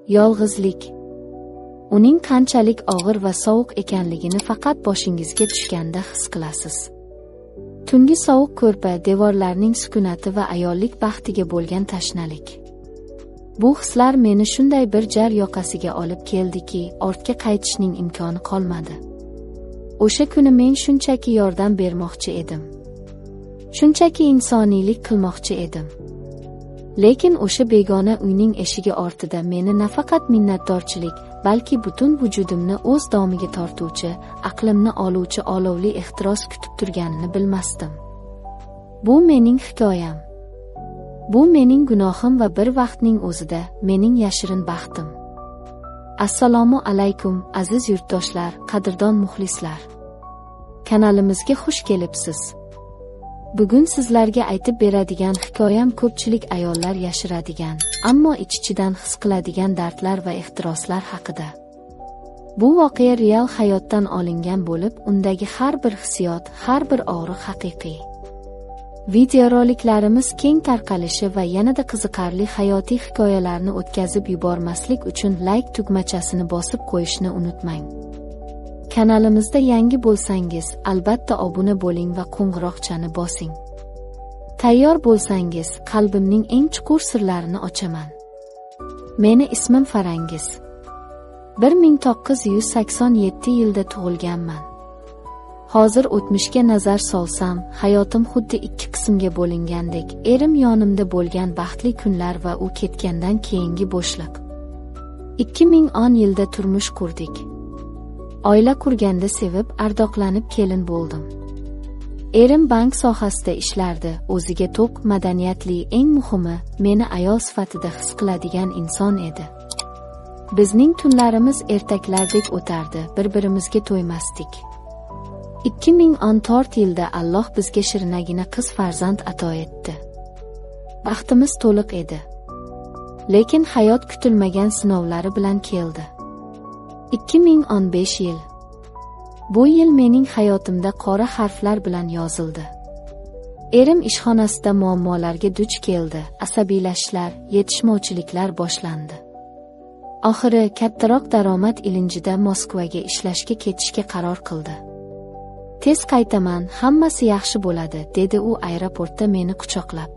Yolg'izlik. Uning qanchalik og'ir va sovuq ekanligini faqat boshingizga tushganda his qilasiz. Tungi sovuq ko'rpa, devorlarning sukunati va ayollik baxtiga bo'lgan tashnalik. Bu hislar meni shunday bir jar yoqasiga olib keldiki, ortga qaytishning imkoni qolmadi. O'sha kuni men shunchaki yordam bermoqchi edim. Shunchaki insoniylik qilmoqchi edim. Lekin o'sha begona uyning eshigi ortida meni nafaqat minnatdorchilik, balki butun vujudimni o'z domiga tortuvchi, aqlimni oluvchi olovli ehtiros kutib turganini bilmasdim. Bu mening hikoyam. Bu mening gunohim va bir vaqtning o'zida mening yashirin baxtim. Assalomu alaykum aziz yurtdoshlar, qadrdon muxlislar. Kanalimizga xush kelibsiz. Bugun sizlarga aytib beradigan hikoyam ko'pchilik ayollar yashiradigan, ammo ich-ichidan his qiladigan dardlar va ehtiroslar haqida. Bu voqea real hayotdan olingan bo'lib, undagi har bir hissiyot, har bir og'riq haqiqiy. Videoroliklarimiz keng tarqalishi va yanada qiziqarli hayotiy hikoyalarni o'tkazib yubormaslik uchun like tugmachasini bosib qo'yishni unutmang. Kanalimizda yangi bo'lsangiz, albatta obuna bo'ling va qo'ng'iroqchani bosing. Tayyor bo'lsangiz, qalbimning eng chuqur sirlarini ochaman. Meni ismim Farangiz. 1987 yilda tug'ilganman. Hozir o'tmishga nazar solsam, hayotim xuddi ikki qismga bo'lingandek, erim yonimda bo'lgan baxtli kunlar va u ketgandan keyingi bo'shliq. 2010 yilda turmush qurdik. Oila qurganda sevib, ardoqlanib kelin bo'ldim. Erim bank sohasida ishlardi, o'ziga to'q, madaniyatli, eng muhimi, meni ayol sifatida his qiladigan inson edi. Bizning tunlarimiz ertaklardek o'tardi, bir-birimizga to'ymasdik. 2014 yilda Alloh bizga shirinagina qiz farzand ato etdi. Baxtimiz to'liq edi. Lekin hayot kutilmagan sinovlari bilan keldi. 2015 yil. Bu yil mening hayotimda qora harflar bilan yozildi. Erim ishxonasida muammolarga duch keldi, asabiylashishlar, yetishmovchiliklar boshlandi. Oxiri kattaroq daromad ilinjida Moskvaga ishlashga ketishga qaror qildi. Tez qaytaman, hammasi yaxshi bo'ladi, dedi u aeroportda meni quchoqlab.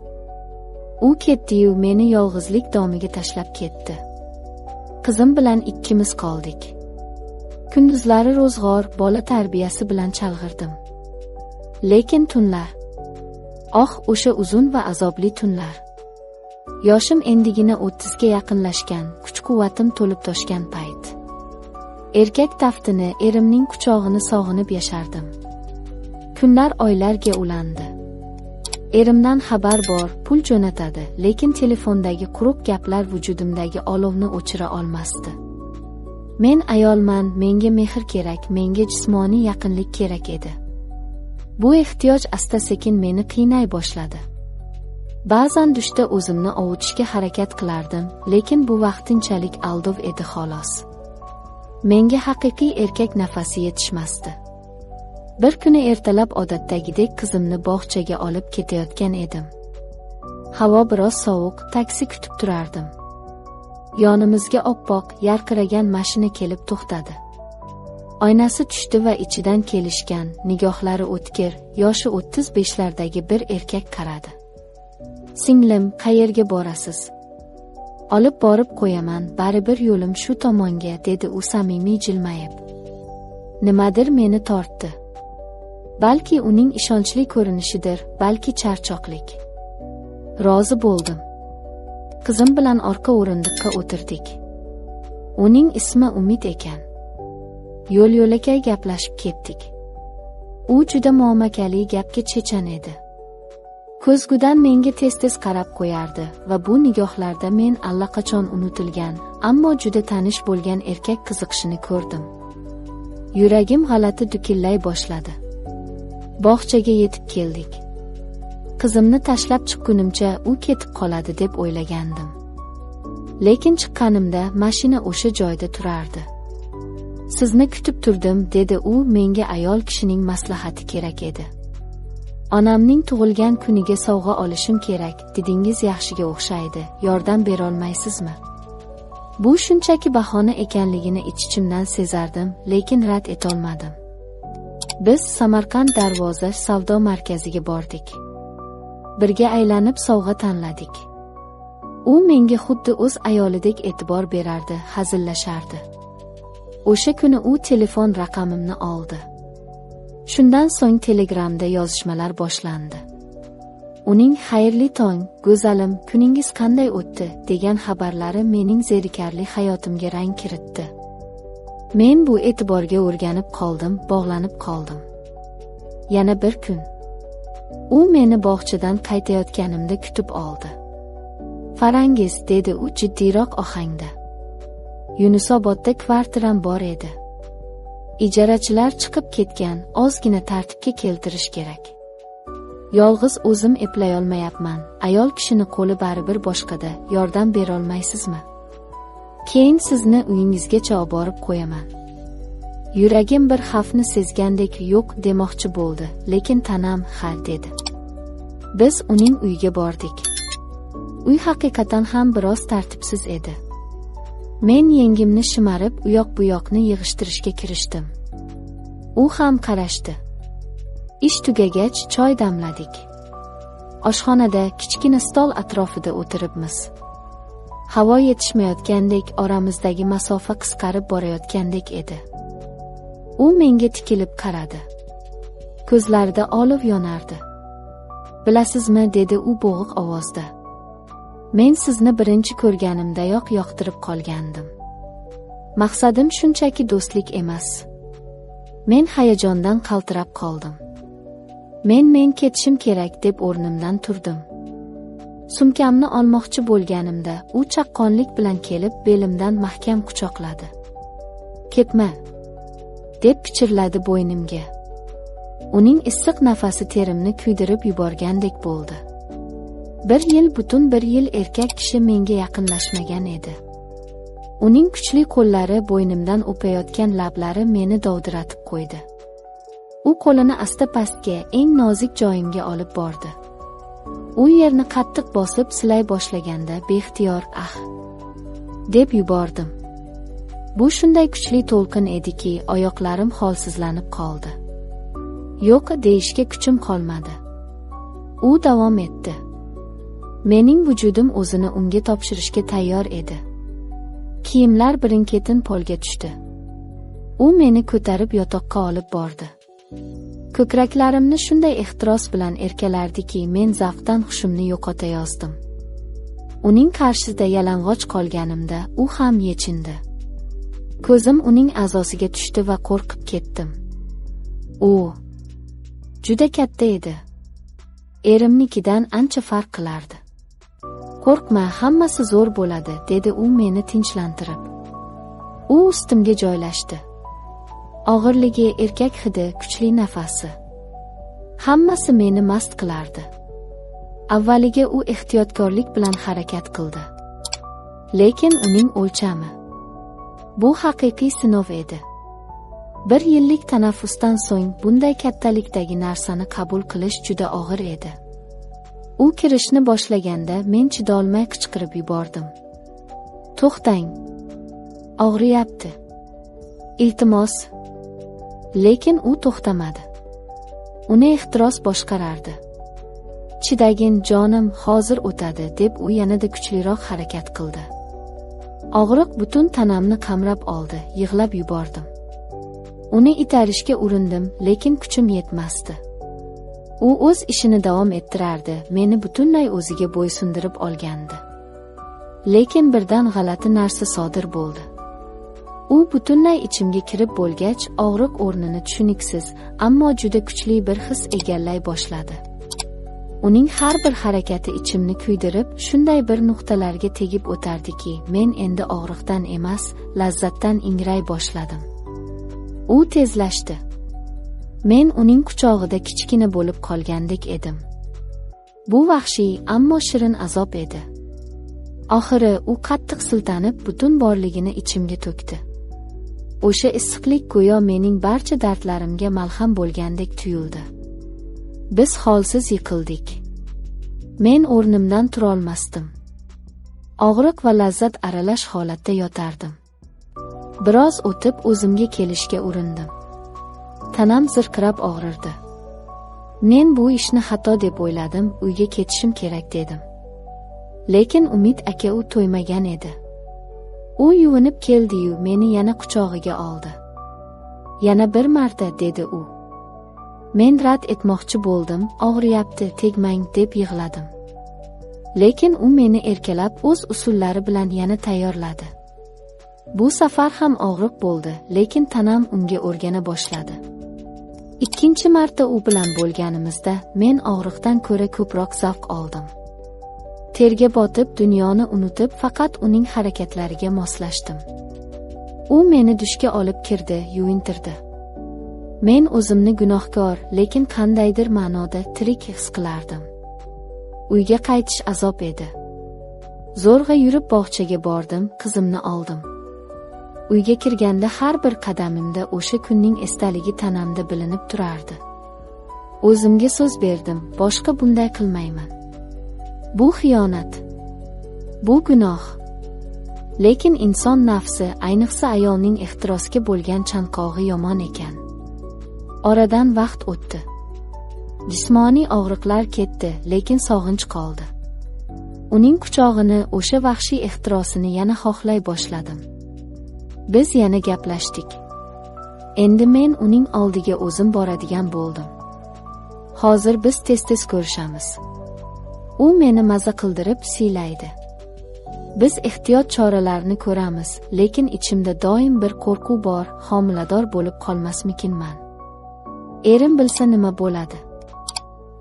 U ketdi-yu meni yolg'izlik domiga tashlab ketdi. Qizim bilan ikkimiz qoldik. Kunduzlari ro'zg'or, bola tarbiyasi bilan chalg'irdim. Lekin tunlar. O'sha uzun va azobli tunlar. Yoshim endigina 30 ga yaqinlashgan, kuch-quvvatim to'lib toshgan payt. Erkak taftini, erimning quchog'ini sog'inib yashardim. Kunlar oylarga ulandi. Erimdan xabar bor, pul jo'natadi, lekin telefondagi quruq gaplar vujudimdagi olovni o'chira olmasdi. Men ayolman, menga mehr kerak, menga jismoniy yaqinlik kerak edi. Bu ehtiyoj asta-sekin meni qiynay boshladi. Ba'zan dushda o'zimni ovutishga harakat qilardim, lekin bu vaqtinchalik aldov edi xolos. Menga haqiqiy erkak nafasi yetishmasdi. Bir kuni ertalab odatdagidek qizimni bog'chaga olib ketayotgan edim. Havo biroz sovuq, taksi kutib turardim. Yonimizga oppoq, yarqiragan mashina kelib to'xtadi. Oynasi tushdi va ichidan kelishgan, nigohlari o'tkir, yoshi 35lardagi bir erkak qaradi. Singlim, qayerga borasiz? Olib borib qo'yaman, baribir yo'lim shu tomonga, dedi u samimiy jilmayib. Nimadir meni tortdi. Balki uning ishonchli ko'rinishidir, balki charchoqlik. Rozi bo'ldim. Qizim bilan orqa o'rindiqqa o'tirdik. Uning ismi Umid ekan. Yo'l-yo'lakay gaplashib ketdik. U juda muomakali, gapga chechan edi. Ko'zgudan menga tez-tez qarab qo'yardi va bu nigohlarda men allaqachon unutilgan, ammo juda tanish bo'lgan erkak qiziqishini ko'rdim. Yuragim g'alati dukillay boshladi. Bog'chaga yetib keldik. Qizimni tashlab chiqqunimcha u ketib qoladi deb o'ylagandim. Lekin chiqqanimda mashina o'sha joyda turardi. Sizni kutib turdim, dedi u menga ayol kishining maslahati kerak edi. Onamning tug'ilgan kuniga sovg'a olishim kerak, dedingiz yaxshiga o'xshaydi, yordam berolmaysizmi? Bu shunchaki bahona ekanligini ich-ichimdan sezardim, lekin rad etolmadim. Biz Samarqand Darvoza savdo markaziga bordik. Birga aylanib sovg'a tanladik. U menga xuddi o'z ayolidek e'tibor berardi, hazillashardi. O'sha kuni u telefon raqamimni oldi. Shundan so'ng Telegramda yozishmalar boshlandi. Uning "Xayrli tong, go'zalim, kuningiz qanday o'tdi?" degan xabarlari mening zerikarli hayotimga rang kiritdi. Men bu e'tiborga o'rganib qoldim, bog'lanib qoldim. Yana bir kun u meni bog'chadan qaytayotganimda kutib oldi. "Farangiz", dedi u jiddiyroq ohangda. "Yunusobodda kvartiram bor edi. Ijarachilar chiqib ketgan, ozgina tartibga keltirish kerak. Yolg'iz o'zim eplayolmayapman. Ayol kishini qo'li baribir boshqada, yordam berolmaysizmi? Keyin sizni uyingizgacha olib borib qo'yaman." Yuragim bir xavfni sezgandek "yo'q" demoqchi bo'ldi, lekin tanam "ha" dedi. Biz uning uyiga bordik. Uy haqiqatan ham biroz tartibsiz edi. Men yengimni shimarib, u yoq-bu-yoqni yig'ishtirishga kirishdim. U ham qarashdi. Ish tugagach choy damladik. Oshxonada kichkina stol atrofida o'tiribmiz. Havo yetishmayotgandek, oramizdagi masofa qisqarib borayotgandek edi. U menga tikilib qaradi. Ko'zlarida olov yonardi. "Bilasizmi", dedi u bo'g'iq ovozda. "Men sizni birinchi ko'rganimdayoq yoqtirib qolgandim. Maqsadim shunchaki do'stlik emas." Men hayajondan qaltirab qoldim. Men ketishim kerak deb o'rnimdan turdim. Sumkamni olmoqchi bo'lganimda u chaqqonlik bilan kelib belimdan mahkam quchoqladi. "Ketma", deb pichirladi bo'ynimga. Uning issiq nafasi terimni kuydirib yuborgandek bo'ldi. Butun bir yil erkak kishi menga yaqinlashmagan edi. Uning kuchli qo'llari, bo'ynimdan o'payotgan lablari meni dovdiratib qo'ydi. U qo'lini asta pastga, eng nozik joyimga olib bordi. U yerni qattiq bosib silay boshlaganda beixtiyor "ah" deb yubordim. Bu shunday kuchli to'lqin ediki, oyoqlarim holsizlanib qoldi. "Yo'q" deyishga kuchim qolmadi. U davom etdi. Mening vujudim o'zini unga topshirishga tayyor edi. Kiyimlar birin-ketin polga tushdi. U meni ko'tarib yotoqqa olib bordi. Ko'kraklarimni shunday ehtiros bilan erkalardiki, men zavqdan hushimni yo'qotayozdim. Uning qarshisida yalang'och qolganimda u ham yechindi. Ko'zim uning a'zosiga tushdi va qo'rqib ketdim. U juda katta edi. Erimnikidan ancha farq qilardi. "Qo'rqma, hammasi zo'r bo'ladi", dedi u meni tinchlantirib. U ustimga joylashdi. Og'irligi, erkak hidi, kuchli nafasi. Hammasi meni mast qilardi. Avvaliga u ehtiyotkorlik bilan harakat qildi. Lekin uning o'lchami. Bu haqiqiy sinov edi. 1 yillik tanaffusdan so'ng bunday kattalikdagi narsani qabul qilish juda og'ir edi. U kirishni boshlaganda men chidolmay qichqirib yubordim. "To'xtang. Og'riyapti. Iltimos." Lekin u to'xtamadi. Uni ehtiros boshqarardi. "Chidagin jonim, hozir o'tadi", deb u yanada kuchliroq harakat qildi. Og'riq butun tanamni qamrab oldi, yig'lab yubordim. Uni itarishga urindim, lekin kuchim yetmasdi. U o'z ishini davom ettirardi, meni butunlay o'ziga bo'ysundirib olgandi. Lekin birdan g'alati narsa sodir bo'ldi. U butunlay ichimga kirib bo'lgach, og'riq o'rnini tushuniksiz, ammo juda kuchli bir his egallay boshladi. Uning har bir harakati ichimni kuydirib, shunday bir nuqtalarga tegib o'tardiki, men endi og'riqdan emas, lazzatdan ingray boshladim. U tezlashdi. Men uning quchog'ida kichkina bo'lib qolgandek edim. Bu vahshiy, ammo shirin azob edi. Oxiri u qattiq siltanib, butun borligini ichimga to'kdi. O'sha issiqlik go'yo mening barcha dardlarimga malham bo'lgandek tuyuldi. Biz holsiz yiqildik. Men o'rnimdan turolmasdim. Og'riq va lazzat aralash holatda yotardim. Biroz o'tib o'zimga kelishga urindim. Tanam zirqirab og'rirdi. Men bu ishni xato deb o'yladim, uyga ketishim kerak dedim. Lekin Umid aka u to'ymagan edi. U yuvinib keldi-yu meni yana quchog'iga oldi. Yana bir marta dedi u. Men rad etmoqchi bo'ldim, og'riyapti, tegmang deb yig'ladim. Lekin u meni erkalab o'z usullari bilan yana tayyorladi. Bu safar ham og'riq bo'ldi, lekin tanam unga o'rgana boshladi. Ikkinchi marta u bilan bo'lganimizda men og'riqdan ko'ra ko'proq zavq oldim. Terga botib, dunyoni unutib, faqat uning harakatlariga moslashdim. U meni dushga olib kirdi, yuvintirdi. Men o'zimni gunohkor, lekin qandaydir ma'noda tirik his qilardim. Uyga qaytish azob edi. Zo'rg'a yurib bog'chaga bordim, qizimni oldim. Uyga kirganda har bir qadamimda o'sha kunning esdaligi tanamda bilinib turardi. O'zimga so'z berdim, boshqa bunday qilmayman. Bu xiyonat. Bu gunoh. Lekin inson nafsi, ayniqsa ayolning ehtirosga bo'lgan chanqog'i yomon ekan. Oradan vaqt o'tdi. Jismoniy og'riqlar ketdi, lekin sog'inch qoldi. Uning quchog'ini, o'sha vahshiy ehtirosini yana xohlay boshladim. Biz yana gaplashdik. Endi men uning oldiga o'zim boradigan bo'ldim. Hozir biz tez-tez ko'rishamiz. U meni maza qildirib siylaydi. Biz ehtiyot choralarini ko'ramiz, lekin ichimda doim bir qo'rquv bor, homilador bo'lib qolmasmikinman. Erim bilsa nima bo'ladi?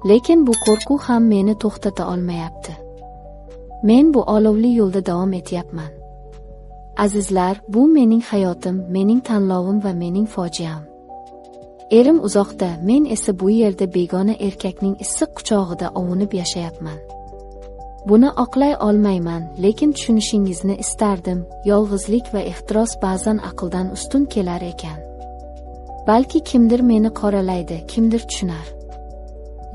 Lekin bu qo'rquv ham meni to'xtata olmayapti. Men bu olovli yo'lda davom etyapman. Azizlar, bu mening hayotim, mening tanlovim va mening fojiam. Erim uzoqda, men esa bu yerda begona erkakning issiq quchog'ida ovunib yashayapman. Buni oqlay olmayman, lekin tushunishingizni istardim. Yolg'izlik va ehtiros ba'zan aqldan ustun kelar ekan. Balki kimdir meni qoralaydi, kimdir tushunar.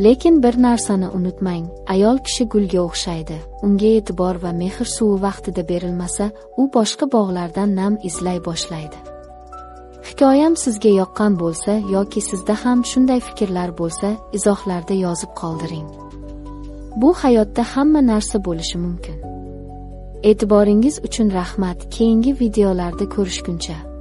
Lekin bir narsani unutmang, ayol kishi gulga o'xshaydi. Unga e'tibor va mehr suvi vaqtida berilmasa, u boshqa bog'lardan nam izlay boshlaydi. Hikoyam sizga yoqqan bo'lsa yoki sizda ham shunday fikrlar bo'lsa, izohlarda yozib qoldiring. Bu hayotda hamma narsa bo'lishi mumkin. E'tiboringiz uchun rahmat. Keyingi videolarda ko'rishguncha